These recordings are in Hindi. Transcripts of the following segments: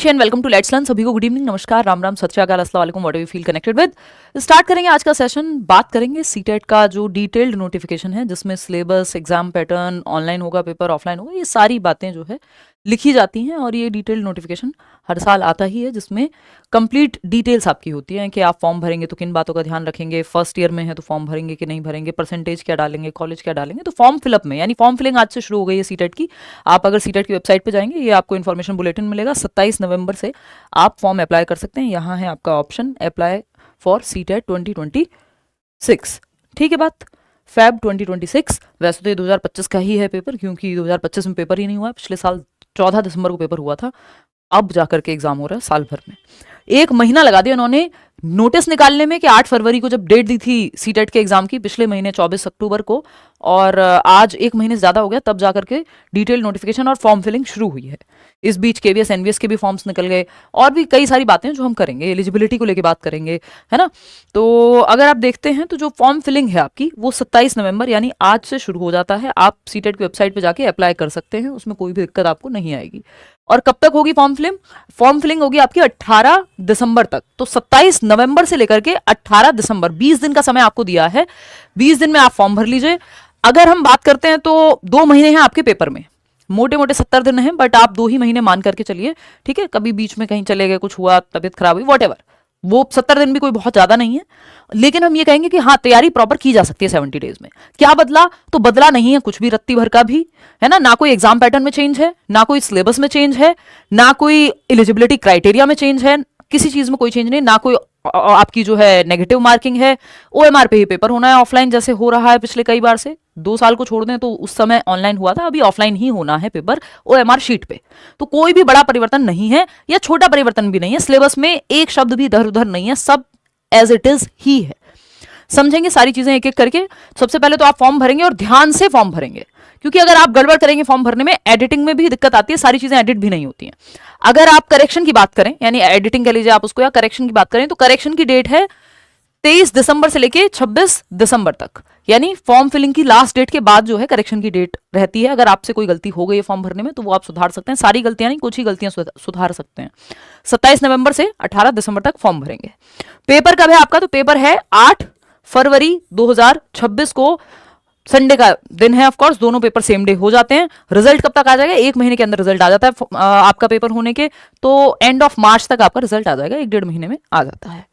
Nishi and welcome to let's learn. सभी को गुड इवनिंग, नमस्कार, राम राम, सत श्री अकाल, अस्सलाम वालेकुम, what ever you feel connected with. Start करेंगे आज का सेशन। बात करेंगे सीटेट का जो डिटेल्ड नोटिफिकेशन है, जिसमें सिलेबस, एग्जाम पैटर्न, ऑनलाइन होगा पेपर, ऑफलाइन होगा, ये सारी बातें जो है लिखी जाती हैं। और ये डिटेल्ड नोटिफिकेशन हर साल आता ही है, जिसमें कंप्लीट डिटेल्स आपकी होती हैं कि आप फॉर्म भरेंगे तो किन बातों का ध्यान रखेंगे, फर्स्ट ईयर में है तो फॉर्म भरेंगे कि नहीं भरेंगे, परसेंटेज क्या डालेंगे, कॉलेज क्या डालेंगे। तो फॉर्म फिलअप में, यानी फॉर्म फिलिंग आज से शुरू हो गई है सीटेट की। आप अगर सीटेट की वेबसाइट पे जाएंगे, ये आपको इन्फॉर्मेशन बुलेटिन मिलेगा। 27 नवंबर से आप फॉर्म अप्लाई कर सकते हैं। यहाँ है आपका ऑप्शन अप्लाई फॉर सीटेट 2026। ठीक है बात। फेब 2026। वैसे तो ये 2025 का ही है पेपर, क्योंकि 2025 में पेपर ही नहीं हुआ। पिछले साल 14 दिसंबर को पेपर हुआ था, अब जाकर के एग्जाम हो रहा है साल भर में। 1 महीना लगा दिया उन्होंने नोटिस निकालने में कि 8 फरवरी को जब डेट दी थी सीटेट के एग्जाम की, पिछले महीने 24 अक्टूबर को, और आज 1 महीने से ज़्यादा हो गया, तब जाकर के डिटेल नोटिफिकेशन और फॉर्म फिलिंग शुरू हुई है। इस बीच केवीएस एनवीएस के भी फॉर्म्स निकल गए, और भी कई सारी बातें जो हम करेंगे, एलिजिबिलिटी को लेकर बात करेंगे, है ना। तो अगर आप देखते हैं तो जो फॉर्म फिलिंग है आपकी, वो 27 नवंबर यानी आज से शुरू हो जाता है। आप सीटेट की वेबसाइट पर जाके अप्लाई कर सकते हैं, उसमें कोई भी दिक्कत आपको नहीं आएगी। और कब तक होगी फॉर्म फिलिंग? फॉर्म फिलिंग होगी आपकी 18 दिसंबर तक। तो 27 नवंबर से लेकर के 18 दिसंबर, 20 दिन का समय आपको दिया है। 20 दिन में आप फॉर्म भर लीजिए। अगर हम बात करते हैं तो 2 महीने हैं आपके पेपर में, मोटे मोटे 70 दिन हैं, बट आप 2 ही महीने मान करके चलिए। ठीक है, कभी बीच में कहीं चले गए, कुछ हुआ, तबीयत खराब हुई, वॉट एवर, वो 70 दिन भी कोई बहुत ज्यादा नहीं है। लेकिन हम ये कहेंगे कि हाँ, तैयारी प्रॉपर की जा सकती है 70 डेज में। क्या बदला? तो बदला नहीं है कुछ भी, रत्ती भर का भी, है ना कोई एग्जाम पैटर्न में चेंज है, ना कोई सिलेबस में चेंज है, ना कोई एलिजिबिलिटी क्राइटेरिया में चेंज है, किसी चीज में कोई चेंज नहीं, ना कोई आपकी जो है नेगेटिव मार्किंग है। ओएमआर पे ही पेपर होना है, ऑफलाइन जैसे हो रहा है पिछले कई बार से। 2 साल को छोड़ दें तो उस समय ऑनलाइन हुआ था, अभी ऑफलाइन ही होना है पेपर ओएमआर शीट पे। तो कोई भी बड़ा परिवर्तन नहीं है, या छोटा परिवर्तन भी नहीं है। सिलेबस में एक शब्द भी इधर उधर नहीं है, सब एज इट इज ही है। समझेंगे सारी चीजें एक एक करके। सबसे पहले तो आप फॉर्म भरेंगे और ध्यान से फॉर्म भरेंगे, क्योंकि अगर आप गड़बड़ करेंगे फॉर्म भरने में, एडिटिंग में भी दिक्कत आती है, सारी चीजें एडिट भी नहीं होती हैं। अगर आप करेक्शन की बात करें, यानी एडिटिंग कह लीजिए आप उसको, या करेक्शन की बात करें, तो करेक्शन की डेट है 23 दिसंबर से लेके 26 दिसंबर तक। यानी फॉर्म फिलिंग की लास्ट डेट के बाद जो है करेक्शन की डेट रहती है। अगर आपसे कोई गलती हो गई है फॉर्म भरने में, तो वो आप सुधार सकते हैं। सारी गलतियां नहीं, कुछ ही गलतियां सुधार सकते हैं। 27 नवंबर से 18 दिसंबर तक फॉर्म भरेंगे। पेपर कब है आपका? तो पेपर है 8 फरवरी 2026 को, संडे का दिन है। ऑफ कोर्स दोनों पेपर सेम डे हो जाते हैं। रिजल्ट कब तक आ जाएगा? 1 महीने के अंदर रिजल्ट आ जाता है आपका पेपर होने के, तो एंड ऑफ मार्च तक आपका रिजल्ट आ जाएगा, 1-1.5 महीने में आ जाता है।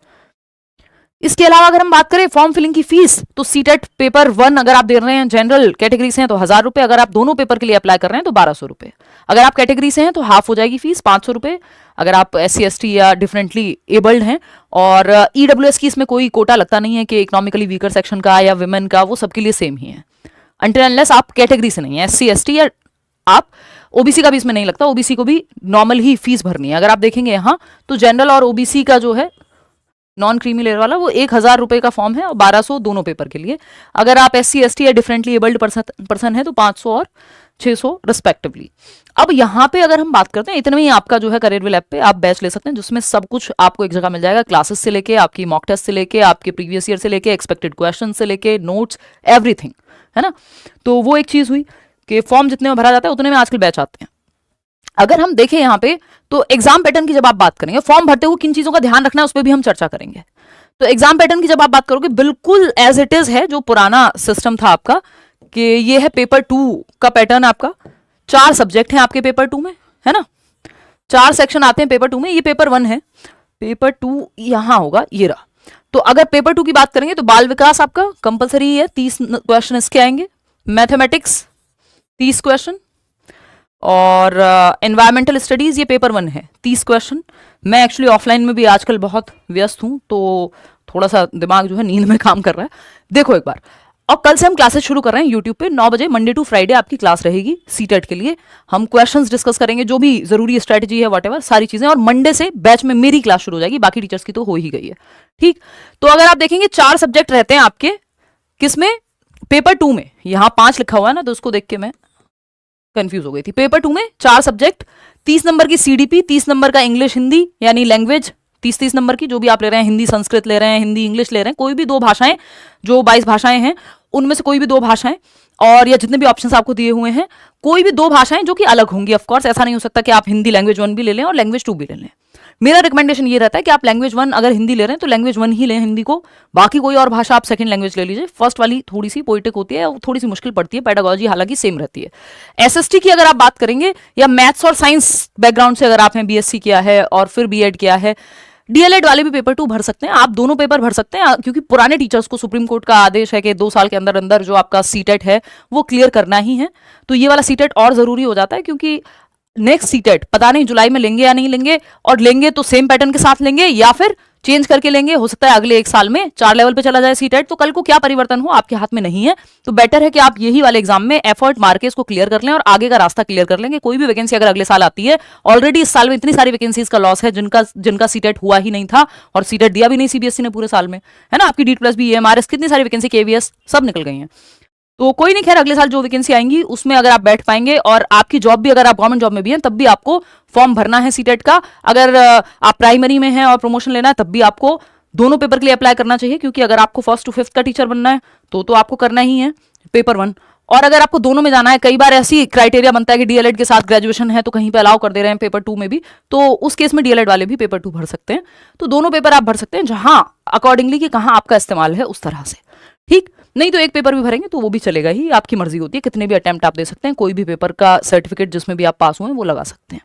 इसके अलावा अगर हम बात करें फॉर्म फिलिंग की फीस, तो सीटेट पेपर 1 अगर आप दे रहे हैं, जनरल कैटेगरी से हैं तो 1000 रुपए। अगर आप दोनों पेपर के लिए अप्लाई कर रहे हैं तो 1200 रुपए। अगर आप कैटेगरी से हैं तो हाफ हो जाएगी फीस, 500 रुपए। अगर आप SC ST या डिफरेंटली एबल्ड हैं, और EWS की इसमें कोई कोटा लगता नहीं है कि इकोनॉमिकली वीकर सेक्शन का या विमेन का, वो सबके लिए सेम ही है, अनटिल अनलेस आप कैटेगरी से नहीं है, SC ST या आप OBC का भी इसमें नहीं लगता। OBC को भी नॉर्मल ही फीस भरनी है। अगर आप देखेंगे यहाँ, तो जनरल और OBC का जो है नॉन क्रीमी लेयर वाला, वो 1000 रुपए का फॉर्म है, और 1200 दोनों पेपर के लिए। अगर आप SC ST या डिफरेंटली एबल्ड पर्सन है तो 500 और 600 रिस्पेक्टिवली। अब यहाँ पे अगर हम बात करते हैं, इतने में ही आपका जो है करियरविल ऐप पे आप बैच ले सकते हैं, जिसमें सब कुछ आपको एक जगह मिल जाएगा। क्लासेस से लेके, आपकी मॉक टेस्ट से लेके, आपके प्रीवियस ईयर से लेके, एक्सपेक्टेड क्वेश्चन से लेके, नोट्स, एवरीथिंग, है ना। तो वो एक चीज हुई कि फॉर्म जितने में भरा जाता है उतने में आजकल बैच आते हैं। अगर हम देखें यहाँ पे, तो एग्जाम पैटर्न की जब आप बात करेंगे, फॉर्म भरते हुए किन चीजों का ध्यान रखना है उस पर भी हम चर्चा करेंगे। तो एग्जाम पैटर्न की जब आप बात करोगे, बिल्कुल एज इट इज है जो पुराना सिस्टम था आपका, कि ये है पेपर 2 का पैटर्न आपका। 4 सब्जेक्ट हैं आपके पेपर 2 में, है ना। 4 सेक्शन आते हैं पेपर 2 में। ये पेपर 1 है, पेपर 2 यहां होगा, ये रहा। तो अगर पेपर 2 की बात करेंगे तो बाल विकास आपका कंपलसरी है, 30 क्वेश्चन इसके आएंगे। मैथमेटिक्स 30 क्वेश्चन, और एनवायरमेंटल स्टडीज ये पेपर 1 है, 30 क्वेश्चन। मैं एक्चुअली ऑफलाइन में भी आजकल बहुत व्यस्त हूं, तो थोड़ा सा दिमाग जो है नींद में काम कर रहा है। देखो एक बार, और कल से हम क्लासेस शुरू कर रहे हैं यूट्यूब पे 9 बजे, मंडे टू फ्राइडे आपकी क्लास रहेगी सीटेट के लिए। हम क्वेश्चंस डिस्कस करेंगे, जो भी जरूरी स्ट्रेटजी है, व्हाटएवर सारी चीजें। और मंडे से बैच में मेरी क्लास शुरू हो जाएगी, बाकी टीचर्स की तो हो ही गई है। ठीक, तो अगर आप देखेंगे 4 सब्जेक्ट रहते हैं आपके, किसमें? पेपर 2 में। यहां 5 लिखा हुआ है ना, तो उसको देख के मैं कंफ्यूज हो गई थी। पेपर 2 में 4 सब्जेक्ट, 30 नंबर की CDP, 30 नंबर का इंग्लिश हिंदी यानी लैंग्वेज, 30-30 नंबर की, जो भी आप ले रहे हैं, हिंदी संस्कृत ले रहे हैं, हिंदी इंग्लिश ले रहे हैं, कोई भी 2 भाषाएं, जो 22 भाषाएं हैं उनमें से कोई भी 2 भाषाएं। और या जितने भी ऑप्शंस आपको दिए हुए हैं, कोई भी 2 भाषाएं जो कि अलग होंगी। ऑफ कोर्स ऐसा नहीं हो सकता कि आप हिंदी लैंग्वेज 1 भी ले लें और लैंग्वेज 2 भी ले लें। मेरा रिकमेंडेशन ये रहता है कि आप लैंग्वेज 1 अगर हिंदी ले रहे हैं तो लैंग्वेज 1 ही लें हिंदी को, बाकी कोई और भाषा आप सेकंड लैंग्वेज ले लीजिए। फर्स्ट वाली थोड़ी सी पोइटिक होती है, थोड़ी सी मुश्किल पड़ती है, पेडागोजी हालांकि सेम रहती है। एसएसटी की अगर आप बात करेंगे या मैथ्स और साइंस बैकग्राउंड से अगर आपने बीएससी किया है और फिर बीएड किया है, डीएलएड वाले भी पेपर 2 भर सकते हैं, आप दोनों पेपर भर सकते हैं, क्योंकि पुराने टीचर्स को सुप्रीम कोर्ट का आदेश है कि 2 साल के अंदर अंदर जो आपका सीटेट है वो क्लियर करना ही है। तो ये वाला सीटेट और जरूरी हो जाता है, क्योंकि नेक्स्ट सीटेट पता नहीं जुलाई में लेंगे या नहीं लेंगे, और लेंगे तो सेम पैटर्न के साथ लेंगे या फिर चेंज करके लेंगे। हो सकता है अगले 1 साल में 4 लेवल पे चला जाए सीटेट, तो कल को क्या परिवर्तन हो आपके हाथ में नहीं है। तो बेटर है कि आप यही वाले एग्जाम में एफर्ट मार के इसको क्लियर कर लें और आगे का रास्ता क्लियर कर लेंगे। कोई भी वैकेंसी अगर अगले साल आती है, ऑलरेडी इस साल में इतनी सारी वैकेंसीज का लॉस है जिनका सीटेट हुआ ही नहीं था और सीटेट दिया भी नहीं सीबीएसई ने पूरे साल में, है ना। आपकी डीट प्लस भी, ईएमआरएस, कितनी सारी वैकेंसी, केवीएस सब निकल गई हैं। तो कोई नहीं, खैर अगले साल जो वैकेंसी आएंगी उसमें अगर आप बैठ पाएंगे, और आपकी जॉब भी अगर आप गवर्नमेंट जॉब में भी हैं तब भी आपको फॉर्म भरना है सीटेट का। अगर आप प्राइमरी में हैं और प्रमोशन लेना है तब भी आपको दोनों पेपर के लिए अप्लाई करना चाहिए, क्योंकि अगर आपको 1st to 5th का टीचर बनना है तो आपको करना ही है पेपर 1। और अगर आपको दोनों में जाना है, कई बार ऐसी क्राइटेरिया बनता है कि डीएलएड के साथ ग्रेजुएशन है तो कहीं पे अलाउ कर दे रहे हैं पेपर 2 में भी, तो उस केस में डीएलएड वाले भी पेपर 2 भर सकते हैं। तो दोनों पेपर आप भर सकते हैं, जहां अकॉर्डिंगली कि कहां आपका इस्तेमाल है उस तरह से, ठीक। नहीं तो एक पेपर भी भरेंगे तो वो भी चलेगा ही, आपकी मर्जी होती है, कितने भी अटेम्प्ट आप दे सकते हैं, कोई भी पेपर का सर्टिफिकेट जिसमें भी आप पास हुए हैं वो लगा सकते हैं।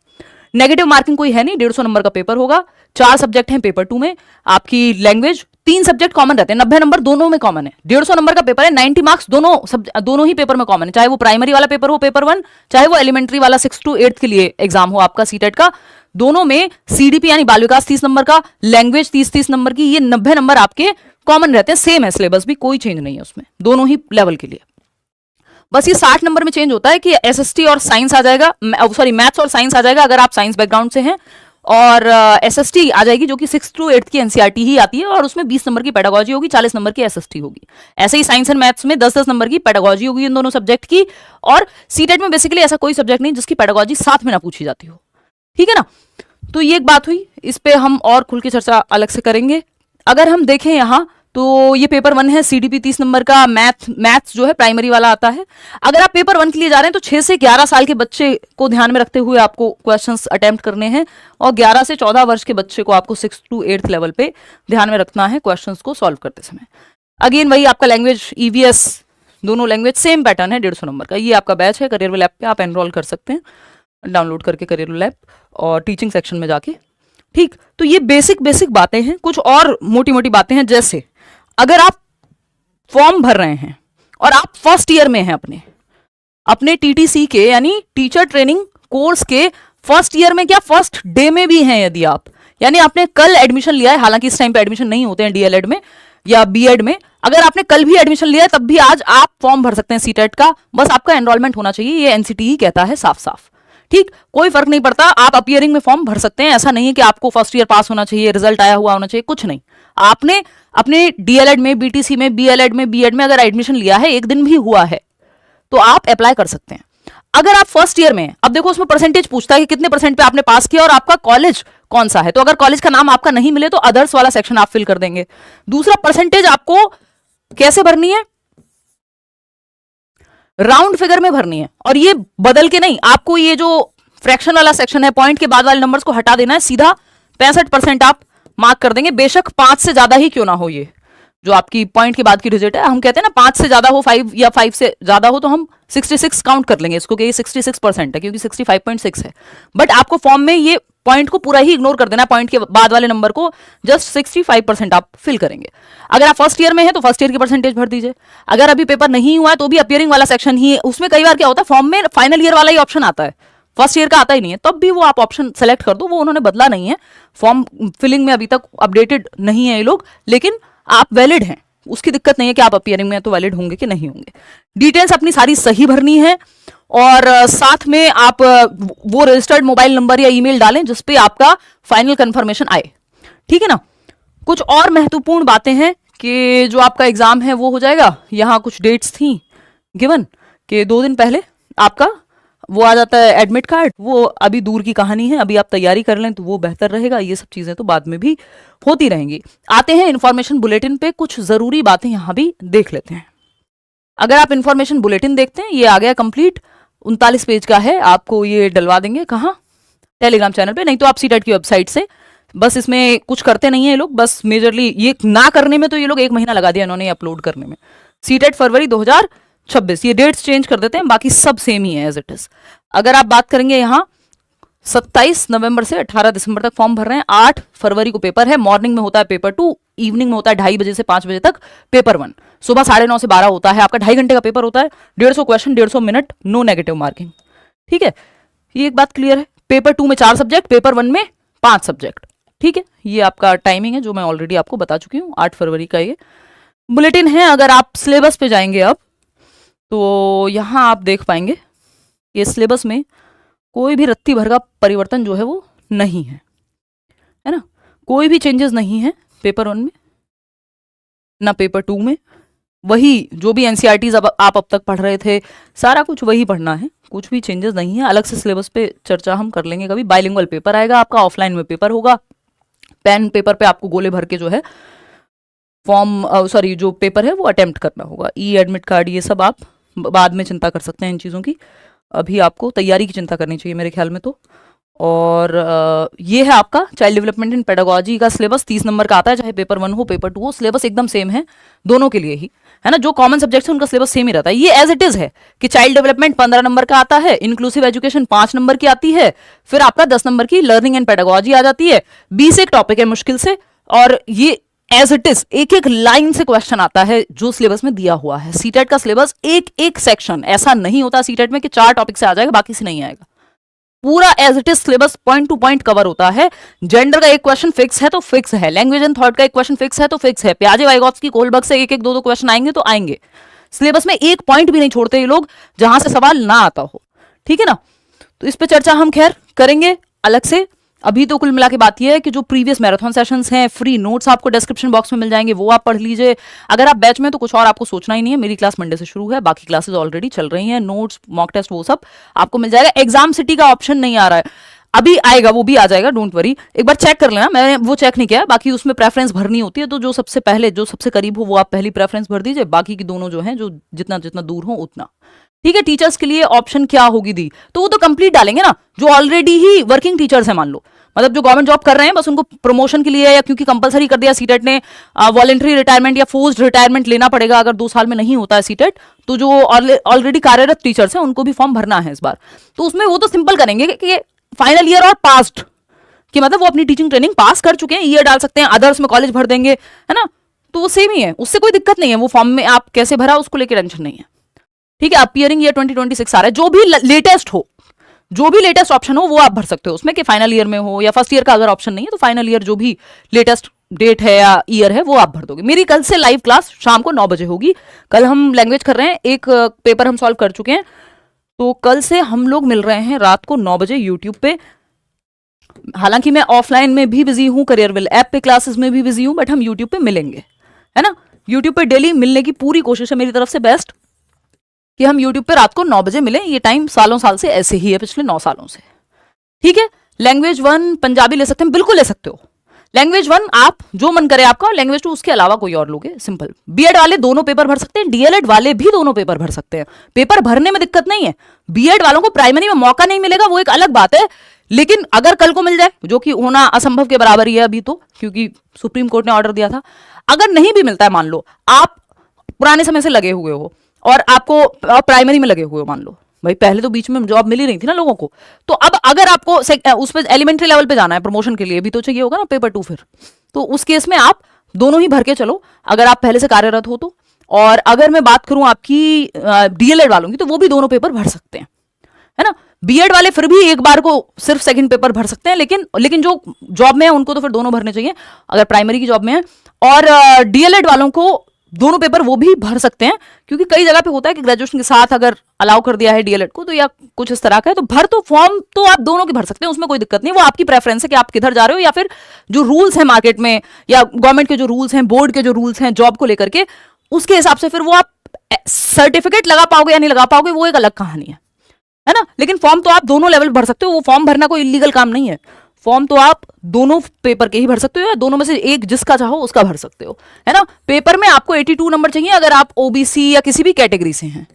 नेगेटिव मार्किंग कोई है नहीं, 150 नंबर का पेपर होगा। 4 सब्जेक्ट हैं पेपर 2 में। आपकी लैंग्वेज, 3 सब्जेक्ट कॉमन रहते हैं, 90 नंबर दोनों में कॉमन है। 150 नंबर का पेपर है, 90 मार्क्स दोनों ही पेपर में कॉमन है, चाहे वो प्राइमरी वाला पेपर हो पेपर 1, चाहे वो एलिमेंट्री वाला 6 to 8 के लिए एग्जाम हो आपका सीटेट का। दोनों में सीडीपी यानी बाल विकास 30 नंबर का, लैंग्वेज 30 नंबर की, ये 90 नंबर आपके कॉमन रहते हैं। सेम है सिलेबस भी, कोई चेंज नहीं है उसमें, दोनों ही लेवल के लिए। बस ये 60 नंबर में चेंज होता है कि एसएसटी और साइंस आ जाएगा, सॉरी मैथ्स और साइंस आ जाएगा अगर आप साइंस बैकग्राउंड से हैं, और एसएसटी आ जाएगी जो कि 6 to 8 की एनसीईआरटी ही आती है, और उसमें 20 नंबर की पेडागोजी होगी, 40 नंबर की एसएसटी होगी। ऐसे ही साइंस एंड मैथ्स में 10-10 नंबर की पेडागोजी होगी इन दोनों सब्जेक्ट की। और सीटेट में बेसिकली ऐसा कोई सब्जेक्ट नहीं जिसकी पेडागोजी साथ में ना पूछी जाती हो, ठीक है ना। तो ये एक बात हुई, इस पे हम और खुल के चर्चा अलग से करेंगे। अगर हम देखें यहाँ तो ये पेपर 1 है, सीडीपी 30 नंबर का, मैथ्स जो है प्राइमरी वाला आता है। अगर आप पेपर 1 के लिए जा रहे हैं तो 6 से 11 साल के बच्चे को ध्यान में रखते हुए आपको क्वेश्चंस अटेम्प्ट करने हैं, और 11 से 14 वर्ष के बच्चे को आपको 6 to 8 लेवल पे ध्यान में रखना है क्वेश्चंस को सॉल्व करते समय। अगेन वही आपका लैंग्वेज, ईवीएस, दोनों लैंग्वेज सेम पैटर्न है, 150 नंबर का। ये आपका बैच है करियर लैब पे, आप एनरोल कर सकते हैं डाउनलोड करके करियर लैब और टीचिंग सेक्शन में जाके, ठीक। तो ये बेसिक बातें हैं। कुछ और मोटी मोटी बातें हैं, जैसे अगर आप फॉर्म भर रहे हैं और आप फर्स्ट ईयर में हैं अपने टीटीसी के यानी टीचर ट्रेनिंग कोर्स के फर्स्ट ईयर में, क्या फर्स्ट डे में भी हैं यदि आप, यानी आपने कल एडमिशन लिया है, हालांकि इस टाइम पे एडमिशन नहीं होते हैं डीएलएड में या बीएड में, अगर आपने कल भी एडमिशन लिया है तब भी आज आप फॉर्म भर सकते हैं सीटेट का। बस आपका एनरोलमेंट होना चाहिए, ये एनसीटी ही कहता है साफ साफ, ठीक। कोई फर्क नहीं पड़ता, आप अपीयरिंग में फॉर्म भर सकते हैं। ऐसा नहीं है कि आपको फर्स्ट ईयर पास होना चाहिए, रिजल्ट आया हुआ होना चाहिए, कुछ नहीं। आपने अपने डीएलएड में, बीटीसी में, बीएलएड में, बीएड में अगर एडमिशन लिया है, एक दिन भी हुआ है, तो आप अप्लाई कर सकते हैं। अगर आप फर्स्ट ईयर में, अब देखो उसमें परसेंटेज पूछता है कि कितने परसेंट पे आपने पास किया और आपका कॉलेज कौन सा है। तो अगर कॉलेज का नाम आपका नहीं मिले तो अदर्स वाला सेक्शन आप फिल कर देंगे। दूसरा, परसेंटेज आपको कैसे भरनी है, राउंड फिगर में भरनी है, और ये बदल के नहीं। आपको ये जो फ्रैक्शन वाला सेक्शन है, पॉइंट के बाद वाले नंबर्स को हटा देना है, सीधा 65% आप मार्क कर देंगे, बेशक 5 से ज्यादा ही क्यों ना हो। ये जो आपकी पॉइंट के बाद की डिजिट है, हम कहते हैं ना 5 से ज्यादा हो, 5 या 5 से ज्यादा हो तो हम 66 काउंट कर लेंगे इसको कि ये 66% है, क्योंकि 65.6 है। बट आपको फॉर्म में ये पॉइंट को पूरा ही इग्नोर कर देना है, पॉइंट के बाद वाले नंबर को जस्ट 65% आप फिल करेंगे। अगर आप फर्स्ट ईयर में है तो फर्स्ट ईयर की परसेंटेज भर दीजिए। अगर अभी पेपर नहीं हुआ है तो भी अपीयरिंग वाला सेक्शन ही है, उसमें कई बार क्या होता है फॉर्म में फाइनल ईयर वाला ही ऑप्शन आता है, फर्स्ट ईयर का आता ही नहीं है, तब भी वो आप ऑप्शन सेलेक्ट कर दो, वो उन्होंने बदला नहीं है। फॉर्म फिलिंग में अभी तक अपडेटेड नहीं है ये लोग, लेकिन आप वैलिड हैं, उसकी दिक्कत नहीं है कि आप अपीयरिंग में तो वैलिड होंगे कि नहीं होंगे। डिटेल्स अपनी सारी सही भरनी है, और साथ में आप वो रजिस्टर्ड मोबाइल नंबर या ईमेल डालें जिस पे आपका फाइनल कंफर्मेशन आए, ठीक है ना। कुछ और महत्वपूर्ण बातें हैं कि जो आपका एग्जाम है वो हो जाएगा, यहाँ कुछ डेट्स थी गिवन कि 2 दिन पहले आपका वो आ जाता है एडमिट कार्ड, वो अभी दूर की कहानी है, अभी आप तैयारी कर लें तो वो बेहतर रहेगा। ये सब चीजें तो बाद में भी होती रहेंगी। आते हैं इंफॉर्मेशन बुलेटिन पे, कुछ जरूरी बातें यहां भी देख लेते हैं। अगर आप इंफॉर्मेशन बुलेटिन देखते हैं, ये आ गया कंप्लीट, 39 पेज का है, आपको ये डलवा देंगे कहाँ, टेलीग्राम चैनल पे, नहीं तो आप सीटेट की वेबसाइट से। बस इसमें कुछ करते नहीं है ये लोग, बस मेजरली ये ना करने में तो ये लोग 1 महीना लगा दिया इन्होंने अपलोड करने में। सीटेट फरवरी 2026, ये डेट्स चेंज कर देते हैं, बाकी सब सेम ही है एज इट इज। अगर आप बात करेंगे यहाँ 27 नवंबर से 18 दिसंबर तक फॉर्म भर रहे हैं, 8 फरवरी को पेपर है, मॉर्निंग में होता है पेपर 2, इवनिंग में होता है 2:30 बजे से 5 बजे तक पेपर 1, सुबह 9:30 से 12 होता है, आपका 2.5 घंटे का पेपर होता है, 150 question 150 minute, no negative marking. ठीक है, ये एक बात क्लियर है। पेपर 2 में 4 सब्जेक्ट, पेपर 1 में 5 सब्जेक्ट। ठीक है, ये आपका टाइमिंग है जो मैं ऑलरेडी आपको बता चुकी हूँ, 8 फरवरी का ये बुलेटिन है। अगर आप सिलेबस पे जाएंगे अब, तो यहाँ आप देख पाएंगे ये सिलेबस में कोई भी रत्ती भर का परिवर्तन जो है वो नहीं है ना, कोई भी चेंजेस नहीं है पेपर 1 में ना पेपर 2 में। वही जो भी एनसीईआरटीज आप अब तक पढ़ रहे थे, सारा कुछ वही पढ़ना है, कुछ भी चेंजेस नहीं है। अलग से सिलेबस पे चर्चा हम कर लेंगे कभी। बाइलिंगुअल पेपर आएगा आपका, ऑफलाइन में पेपर होगा, पेन पेपर पे आपको गोले भर के जो है फॉर्म जो पेपर है वो अटेम्प्ट करना होगा। ई एडमिट कार्ड ये सब आप बाद में चिंता कर सकते हैं इन चीज़ों की, अभी आपको तैयारी की चिंता करनी चाहिए मेरे ख्याल में तो। और ये है आपका चाइल्ड डेवलपमेंट इन पेडागोजी का सिलेबस, 30 नंबर का आता है, चाहे पेपर 1 हो पेपर 2 हो, सिलेबस एकदम सेम है दोनों के लिए ही, है ना। जो कॉमन सब्जेक्ट्स है उनका सिलेबस सेम ही रहता है। ये एज इट इज है कि चाइल्ड डेवलपमेंट 15 नंबर का आता है, इंक्लूसिव एजुकेशन 5 नंबर की आती है, फिर आपका 10 नंबर की लर्निंग एंड पेडागोजी आ जाती है, 20 एक टॉपिक है मुश्किल से, और ये एज इट इज एक एक लाइन से क्वेश्चन आता है जो सिलेबस में दिया हुआ है। सीटेट का सिलेबस एक एक सेक्शन, ऐसा नहीं होता सीटेट में कि 4 टॉपिक से आ जाएगा बाकी से नहीं आएगा, पूरा as it is syllabus point to point cover होता है। जेंडर का एक क्वेश्चन फिक्स है तो फिक्स है, लैंग्वेज एंड थॉट का एक क्वेश्चन फिक्स है तो फिक्स है, प्याजे वाइगॉत्स्की कोलबर्ग से एक एक दो क्वेश्चन आएंगे तो आएंगे। सिलेबस में एक पॉइंट भी नहीं छोड़ते ये लोग जहां से सवाल ना आता हो। ठीक है ना, तो इस पे चर्चा हम खैर करेंगे अलग से। अभी तो कुल मिला के बात यह है कि जो प्रीवियस मैराथन सेशंस हैं, फ्री नोट्स आपको डिस्क्रिप्शन बॉक्स में मिल जाएंगे, वो आप पढ़ लीजिए। अगर आप बैच में तो कुछ और आपको सोचना ही नहीं है, मेरी क्लास मंडे से शुरू है, बाकी क्लासेस ऑलरेडी चल रही हैं, नोट्स मॉक टेस्ट वो सब आपको मिल जाएगा। एग्जाम सिटी का ऑप्शन नहीं आ रहा है, अभी आएगा, वो भी आ जाएगा, डोंट वरी। एक बार चेक कर लेना, मैंने वो चेक नहीं किया। बाकी उसमें प्रेफरेंस भरनी होती है, तो जो सबसे पहले जो सबसे करीब हो वो आप पहली प्रेफरेंस भर दीजिए, बाकी की दोनों जो हैं जो जितना जितना दूर हो उतना। ठीक है, टीचर्स के लिए ऑप्शन क्या होगी दी, तो वो तो कंप्लीट डालेंगे ना, जो ऑलरेडी ही वर्किंग टीचर्स है, मान लो मतलब जो गवर्नमेंट जॉब कर रहे हैं, बस उनको प्रमोशन के लिए या क्योंकि कंपलसरी कर दिया सीटेट ने, वॉलंटरी रिटायरमेंट या फोर्स्ड रिटायरमेंट लेना पड़ेगा अगर 2 साल में नहीं होता है सीटेट, तो जो ऑलरेडी कार्यरत टीचर्स हैं उनको भी फॉर्म भरना है इस बार। तो उसमें वो तो सिंपल करेंगे कि फाइनल ईयर और पास्ट, कि मतलब वो अपनी टीचिंग ट्रेनिंग पास कर चुके हैं, ईयर डाल सकते हैं, अदर्स में कॉलेज भर देंगे, है ना, तो वो सेम ही है, उससे कोई दिक्कत नहीं है। वो फॉर्म में आप कैसे भरा उसको लेकर टेंशन नहीं है। ठीक है, अपीयरिंग ईयर 2026 आ रहा है, जो भी लेटेस्ट हो, जो भी लेटेस्ट ऑप्शन हो वो आप भर सकते हो उसमें, कि फाइनल ईयर में हो या फर्स्ट ईयर का अगर ऑप्शन नहीं है तो फाइनल ईयर जो भी लेटेस्ट डेट है या ईयर है वो आप भर दोगे। मेरी कल से लाइव क्लास शाम को 9 बजे होगी। कल हम लैंग्वेज कर रहे हैं, एक पेपर हम सॉल्व कर चुके हैं, तो कल से हम लोग मिल रहे हैं रात को 9 बजे यूट्यूब पे। हालांकि मैं ऑफलाइन में भी बिजी हूँ, करियरविल ऐप पे क्लासेस में भी बिजी हूँ, बट हम यूट्यूब पे मिलेंगे, है ना। यूट्यूब पे डेली मिलने की पूरी कोशिश है मेरी तरफ से, बेस्ट कि हम यूट्यूब पे रात को 9 बजे मिले। ये टाइम सालों साल से ऐसे ही है, पिछले 9 सालों से। ठीक है, लैंग्वेज 1 पंजाबी ले सकते हैं, बिल्कुल ले सकते हो। लैंग्वेज 1 आप जो मन करे आपका, लैंग्वेज 2 उसके अलावा कोई और लोगे, सिंपल। बीएड वाले दोनों पेपर भर सकते हैं, डीएलएड वाले भी दोनों पेपर भर सकते हैं, पेपर भरने में दिक्कत नहीं है। बीएड वालों को प्राइमरी में मौका नहीं मिलेगा वो एक अलग बात है, लेकिन अगर कल को मिल जाए, जो कि होना असंभव के बराबर ही है अभी तो, क्योंकि सुप्रीम कोर्ट ने ऑर्डर दिया था, अगर नहीं भी मिलता है, मान लो आप पुराने समय से लगे हुए हो और आपको प्राइमरी में लगे हुए हो, मान लो भाई पहले तो बीच में जॉब मिल ही रही थी ना लोगों को, तो अब अगर आपको उस पर एलिमेंट्री लेवल पे जाना है प्रमोशन के लिए भी तो चाहिए होगा ना पेपर 2, फिर तो उस केस में आप दोनों ही भर के चलो, अगर आप पहले से कार्यरत हो तो। और अगर मैं बात करूं आपकी डीएलएड वालों की, तो वो भी दोनों पेपर भर सकते हैं, है ना। बीएड वाले फिर भी एक बार को सिर्फ सेकंड पेपर भर सकते हैं, लेकिन जो जॉब में है उनको तो फिर दोनों भरने चाहिए अगर प्राइमरी की जॉब में है। और डीएलएड वालों को दोनों पेपर वो भी भर सकते हैं, क्योंकि कई जगह पे होता है कि ग्रेजुएशन के साथ अगर अलाउ कर दिया है डीएलएड को, तो या कुछ इस तरह का है, तो भर तो फॉर्म तो आप दोनों के भर सकते हैं, उसमें कोई दिक्कत नहीं। वो आपकी प्रेफरेंस है कि आप किधर जा रहे हो, या फिर जो रूल्स हैं मार्केट में या गवर्नमेंट के जो रूल्स हैं, बोर्ड के जो रूल्स हैं जॉब को लेकर के, उसके हिसाब से फिर वो आप सर्टिफिकेट लगा पाओगे या नहीं लगा पाओगे वो एक अलग कहानी है ना। लेकिन फॉर्म तो आप दोनों लेवल भर सकते हो, वो फॉर्म भरना कोई इलीगल काम नहीं है। फॉर्म तो आप दोनों पेपर के ही भर सकते हो या दोनों में से एक जिसका चाहो उसका भर सकते हो, है ना। पेपर में आपको 82 नंबर चाहिए अगर आप ओबीसी या किसी भी कैटेगरी से हैं,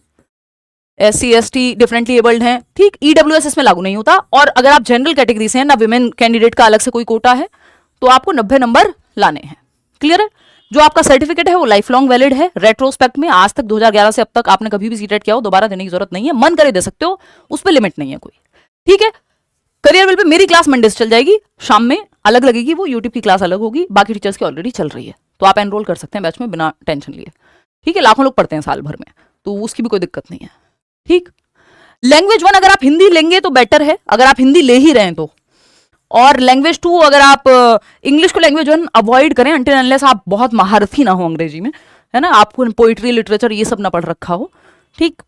SC ST डिफरेंटली एबल्ड हैं, ठीक। EWS इसमें लागू नहीं होता। और अगर आप जनरल कैटेगरी से हैं ना, विमेन कैंडिडेट का अलग से कोई कोटा है, तो आपको 90 नंबर लाने हैं। क्लियर है। जो आपका सर्टिफिकेट है वो लाइफ लॉन्ग वैलिड है। रेट्रोस्पेक्ट में आज तक 2011 से अब तक आपने कभी भी सीटेट किया हो, दोबारा देने की जरूरत नहीं है, मन करे दे सकते हो, उस पर लिमिट नहीं है कोई, ठीक है। करियर वेल पे मेरी क्लास मंडे से चल जाएगी, शाम में अलग लगेगी, वो यूट्यूब की क्लास अलग होगी, बाकी टीचर्स की ऑलरेडी चल रही है, तो आप एनरोल कर सकते हैं बैच में बिना टेंशन लिए, ठीक है। लाखों लोग पढ़ते हैं साल भर में, तो उसकी भी कोई दिक्कत नहीं है, ठीक। लैंग्वेज 1 अगर आप हिंदी लेंगे तो बेटर है, अगर आप हिंदी ले ही रहे हैं तो। और लैंग्वेज 2 अगर आप इंग्लिश को लैंग्वेज 1 अवॉइड करें अनटिल अनलेस आप बहुत महारथी ना हो अंग्रेजी में, है ना, आपको पोइट्री लिटरेचर ये सब ना पढ़ रखा हो, ठीक।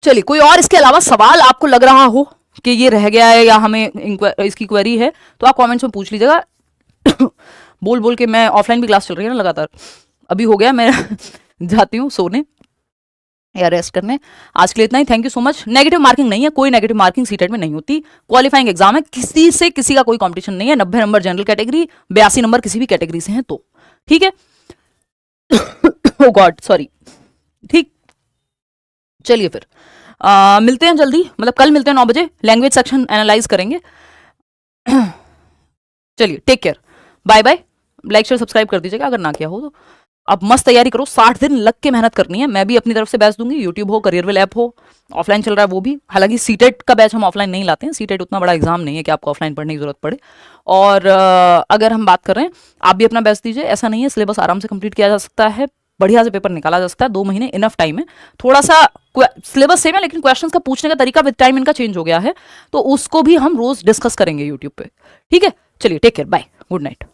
चलिए, कोई और इसके अलावा सवाल आपको लग रहा हो कि ये रह गया है या हमें इसकी क्वेरी है, तो आप कमेंट्स में पूछ लीजिएगा। बोल बोल के मैं, ऑफलाइन भी क्लास चल रही है ना लगातार, अभी हो गया, मैं जाती हूँ सोने या रेस्ट करने। आज के लिए इतना ही, thank you so much. Negative marking नहीं है, कोई नेगेटिव मार्किंग सीटेट में नहीं होती, क्वालिफाइंग एग्जाम है, किसी से किसी का कोई कंपटीशन नहीं है। 90 नंबर जनरल कैटेगरी, 82 नंबर किसी भी कैटेगरी से हैं तो, ठीक है। ओ गॉड सॉरी, ठीक। चलिए फिर मिलते हैं जल्दी, मतलब कल मिलते हैं 9 बजे, लैंग्वेज सेक्शन एनालाइज करेंगे। चलिए, take care, bye bye. Like share subscribe कर दीजिएगा अगर ना किया हो तो। अब मस्त तैयारी करो, 60 दिन लग के मेहनत करनी है, मैं भी अपनी तरफ से बैच दूंगी, यूट्यूब हो, करियरवेल ऐप हो, ऑफलाइन चल रहा है वो भी, हालांकि सीटेट का बैच हम ऑफलाइन नहीं लाते हैं, सीटेट उतना बड़ा एग्जाम नहीं है कि आपको ऑफलाइन पढ़ने की जरूरत पड़े। और अगर हम बात कर रहे हैं, आप भी अपना बैच दीजिए, ऐसा नहीं है, सिलेबस आराम से कंप्लीट किया जा सकता है, बढ़िया से पेपर निकाला जा सकता है, 2 महीने इनफ टाइम है। थोड़ा सा सिलेबस सेम है लेकिन क्वेश्चंस का पूछने का तरीका विद टाइम इनका चेंज हो गया है, तो उसको भी हम रोज डिस्कस करेंगे यूट्यूब पे, ठीक है। चलिए, take care, bye, good night.